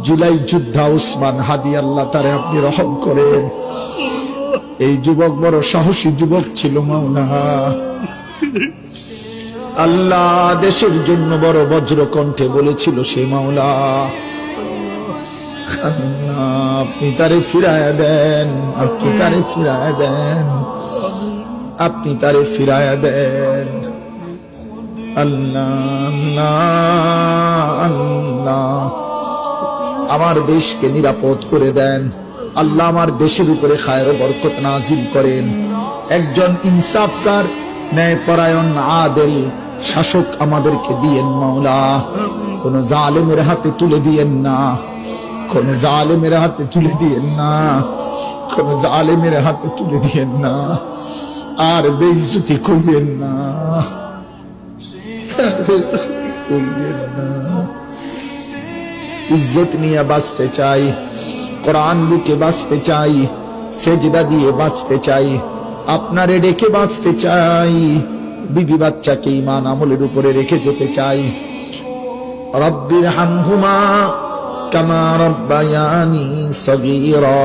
জুলাই যোদ্ধা উসমান হাদি, আল্লাহ তারে আপনি রহম করেন। এই যুবক বড় সাহসী যুবক ছিল মাওলা। আল্লাহ দেশের জন্য বড় বজ্র কণ্ঠে বলেছিল সে মাওলা। আল্লাহ আপনি তারে ফিরায়া দেন, আপনি তারে ফিরায়া দেন, আপনি তারে ফিরায়া দেন। আল্লাহ আল্লাহ আল্লাহ আমার দেশকে নিরাপদ করে দেন। আল্লাহ আমার দেশের উপরে খায়ের ও বরকত নাজিল করেন। একজন ইনসাফকার, ন্যায়পরায়ণ, আদেল শাসক আমাদেরকে দিয়েন মাওলা। কোন জালেমের হাতে তুলে দিয়েন না, কোন জালেমের হাতে তুলে দিয়েন না, কোন জালেমের হাতে তুলে দিয়েন না। আর বেইজ্জতি করিয়েন না, করিয়েন না। ইজ্জত নিয়ে বাঁচতে চাই, কোরআন বুকে বাঁচতে চাই, সেজদা দিয়ে বাঁচতে চাই, আপনারে রেখে বাঁচতে চাই, বিবি বাচ্চাকে ঈমান আমলের উপরে রেখে যেতে চাই। রব্বির হামহুমা কামা রব্বায়ানি সগীরা।